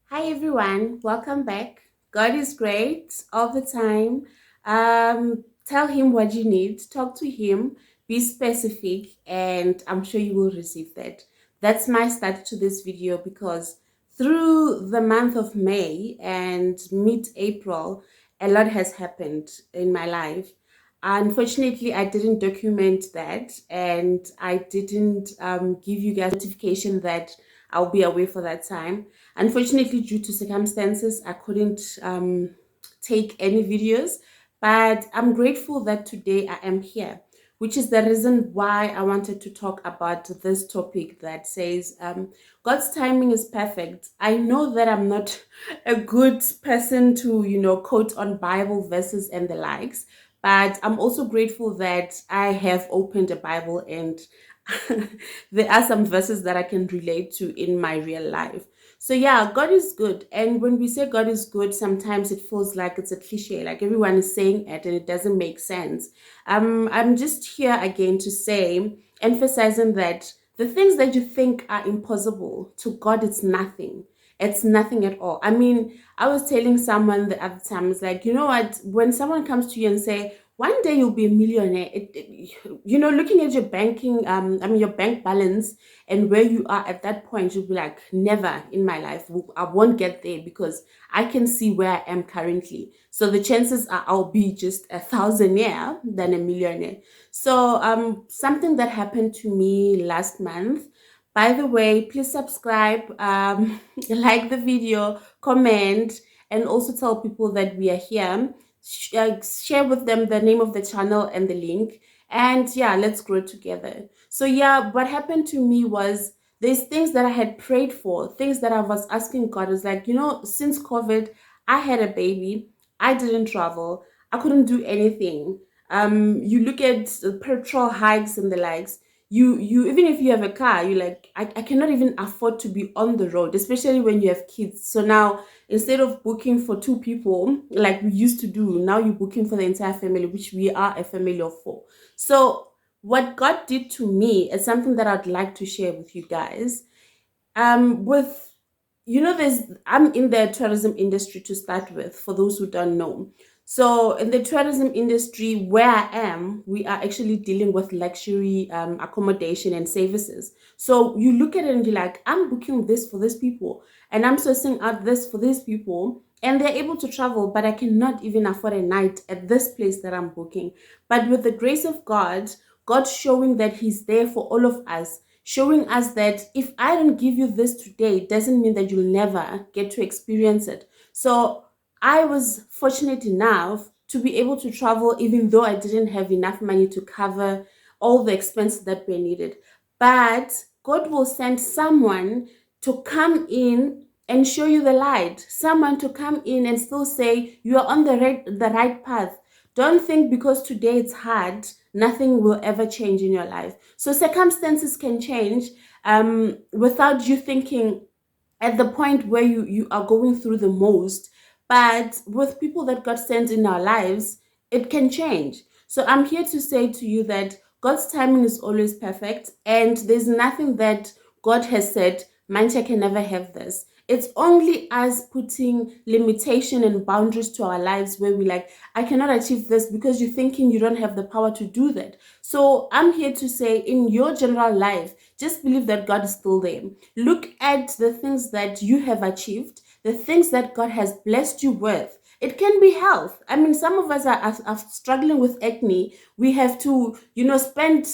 Hi everyone, welcome back. God is great all the time. Tell him what you need, talk to him, be specific, and I'm sure you will receive that. That's my start to this video because through the month of May and mid-April, a lot has happened in my life. Unfortunately, I didn't document that and I didn't give you guys notification that I'll be away for that time. Unfortunately, due to circumstances, I couldn't take any videos, but I'm grateful that today I am here, which is the reason why I wanted to talk about this topic that says God's timing is perfect. I know that I'm not a good person to, quote on Bible verses and the likes, but I'm also grateful that I have opened a Bible and there are some verses that I can relate to in my real life. So yeah, God is good. And when we say God is good, sometimes it feels like it's a cliche, like everyone is saying it and it doesn't make sense. I'm just here again to say, emphasizing that the things that you think are impossible, to God, it's nothing. It's nothing at all. I mean, I was telling someone the other time, it's like, you know what, when someone comes to you and say, one day you'll be a millionaire, looking at your banking, your bank balance and where you are at that point, you'll be like, never in my life, I won't get there because I can see where I am currently. So the chances are I'll be just a thousandaire than a millionaire. So something that happened to me last month. By the way, please subscribe, like the video, comment, and also tell people that we are here. Share with them the name of the channel and the link. And yeah, let's grow together. So yeah, what happened to me was there's things that I had prayed for, things that I was asking God. Is like, since COVID, I had a baby, I didn't travel, I couldn't do anything. You look at petrol hikes and the likes. You even if you have a car, you like, I cannot even afford to be on the road, especially when you have kids. So now instead of booking for two people like we used to do, now you're booking for the entire family, which we are a family of four. So what God did to me is something that I'd like to share with you guys. With there's I'm in the tourism industry to start with, for those who don't know. So in the tourism industry where I am, we are actually dealing with luxury accommodation and services. So you look at it and you're like, I'm booking this for these people and I'm sourcing out this for these people and they're able to travel, but I cannot even afford a night at this place that I'm booking. But with the grace of God, God showing that He's there for all of us, showing us that if I don't give you this today, it doesn't mean that you'll never get to experience it. So I was fortunate enough to be able to travel, even though I didn't have enough money to cover all the expenses that were needed. But God will send someone to come in and show you the light, someone to come in and still say you are on the right path. Don't think because today it's hard, nothing will ever change in your life. So circumstances can change without you thinking at the point where you are going through the most. But with people that God sends in our lives, it can change. So I'm here to say to you that God's timing is always perfect, and there's nothing that God has said, Mancha can never have this. It's only us putting limitation and boundaries to our lives where we like, I cannot achieve this because you're thinking you don't have the power to do that. So I'm here to say, in your general life, just believe that God is still there. Look at the things that you have achieved, the things that God has blessed you with. It can be health. I mean, some of us are struggling with acne. We have to, spend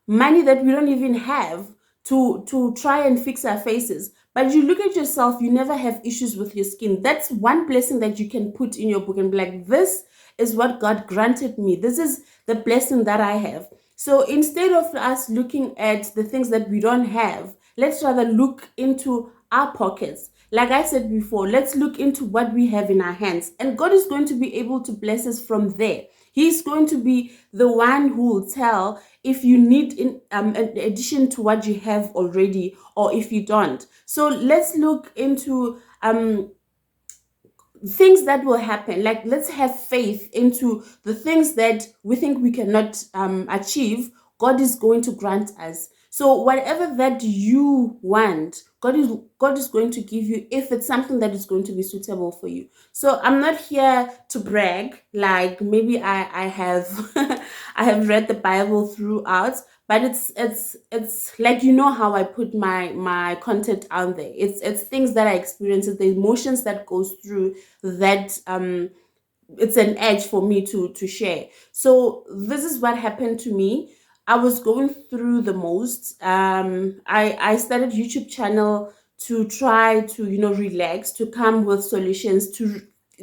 money that we don't even have to try and fix our faces. But you look at yourself, you never have issues with your skin. That's one blessing that you can put in your book and be like, this is what God granted me. This is the blessing that I have. So instead of us looking at the things that we don't have, let's rather look into our pockets. Like I said before, let's look into what we have in our hands. And God is going to be able to bless us from there. He's going to be the one who will tell if you need in addition to what you have already or if you don't. So let's look into things that will happen. Like, let's have faith into the things that we think we cannot achieve. God is going to grant us. So whatever that you want, God is going to give you, if it's something that is going to be suitable for you. So I'm not here to brag, like maybe I have I have read the Bible throughout, but it's like, how I put my content out there. It's things that I experience, it's the emotions that goes through that it's an edge for me to share. So this is what happened to me. I was going through the most. I started YouTube channel to try to relax, to come with solutions. To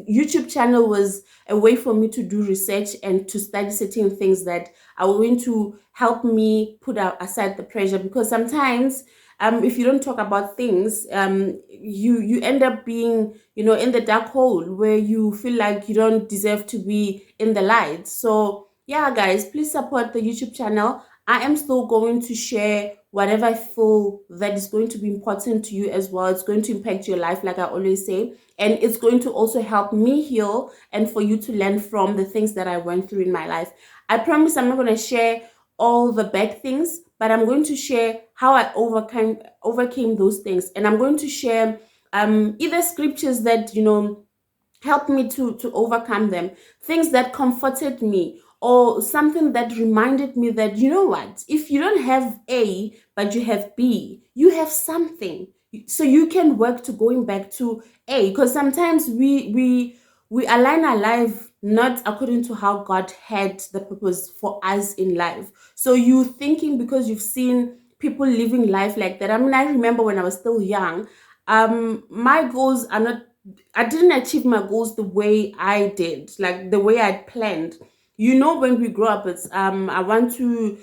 YouTube channel was a way for me to do research and to study certain things that are going to help me put aside the pressure, because sometimes if you don't talk about things, you end up being in the dark hole where you feel like you don't deserve to be in the light. So yeah, guys, please support the YouTube channel. I am still going to share whatever I feel that is going to be important to you as well. It's going to impact your life, like I always say, and it's going to also help me heal and for you to learn from the things that I went through in my life. I promise I'm not going to share all the bad things, but I'm going to share how I overcame those things, and I'm going to share either scriptures that helped me to overcome them, things that comforted me, or something that reminded me that, what, if you don't have A but you have B, you have something, so you can work to going back to A. Because sometimes we align our life not according to how God had the purpose for us in life. So you thinking because you've seen people living life like that. I mean, I remember when I was still young, my goals are not, I didn't achieve my goals the way I did, like the way I'd planned. When we grow up, it's I want to,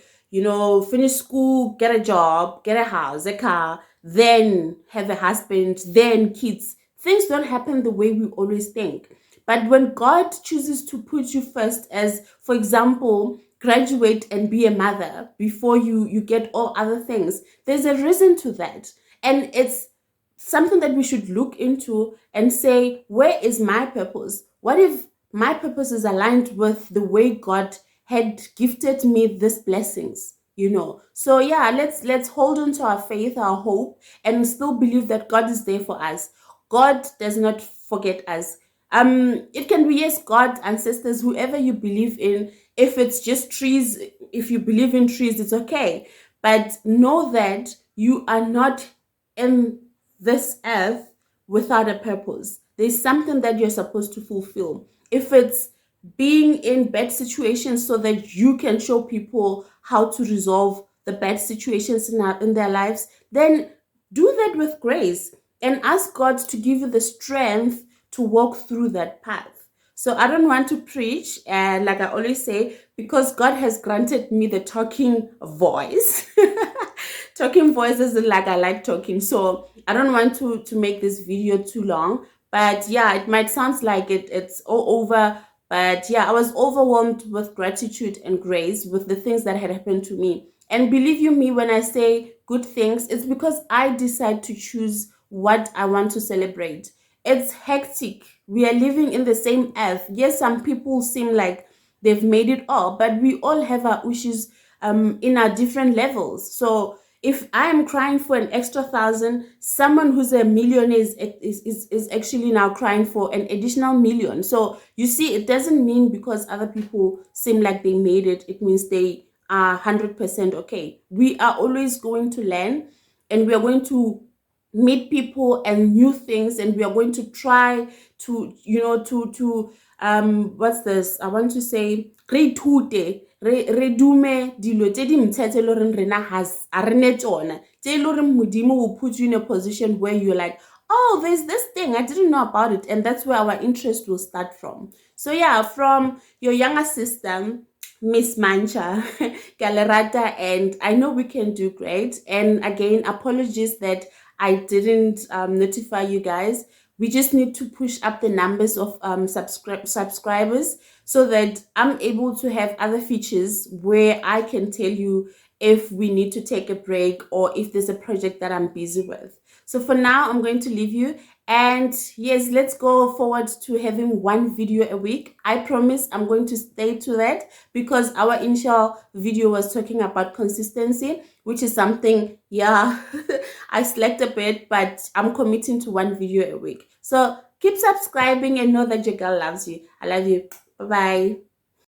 finish school, get a job, get a house, a car, then have a husband, then kids. Things don't happen the way we always think. But when God chooses to put you first, as for example, graduate and be a mother before you get all other things, there's a reason to that. And it's something that we should look into and say, where is my purpose? What if my purpose is aligned with the way God had gifted me these blessings? So yeah, let's hold on to our faith, our hope, and still believe that God is there for us. God does not forget us. It can be, yes, God, ancestors, whoever you believe in. If it's just trees, if you believe in trees, it's okay. But know that you are not in this earth without a purpose. There's something that you're supposed to fulfill. If it's being in bad situations so that you can show people how to resolve the bad situations in their lives, then do that with grace and ask God to give you the strength to walk through that path. So I don't want to preach, and like I always say, because God has granted me the talking voice. Talking voice isn't like I like talking, so I don't want to make this video too long. But yeah, it might sound like it's all over. But yeah, I was overwhelmed with gratitude and grace with the things that had happened to me. And believe you me, when I say good things, it's because I decide to choose what I want to celebrate. It's hectic. We are living in the same earth. Yes, some people seem like they've made it all, but we all have our issues in our different levels. So if I am crying for an extra 1,000, someone who's a millionaire is actually now crying for an additional million. So you see, it doesn't mean because other people seem like they made it, it means they are 100% okay. We are always going to learn, and we are going to meet people and new things, and we are going to try to what's this, I want to say, re ithute, re dume dilo tse dintsha tse e le goreng rena a re ne tsona, tse e le goreng modimo will put you in a position where you're like, oh, there's this thing I didn't know about it, and that's where our interest will start from. So yeah, from your younger sister, Miss Mancha, Galerata, and I know we can do great. And again, apologies that I didn't notify you guys. We just need to push up the numbers of subscribers so that I'm able to have other features where I can tell you if we need to take a break or if there's a project that I'm busy with. So for now, I'm going to leave you. And yes, let's go forward to having one video a week. I promise I'm going to stay to that, because our initial video was talking about consistency, which is something, yeah, I slacked a bit, but I'm committing to one video a week. So keep subscribing and know that your girl loves you. I love you. Bye-bye.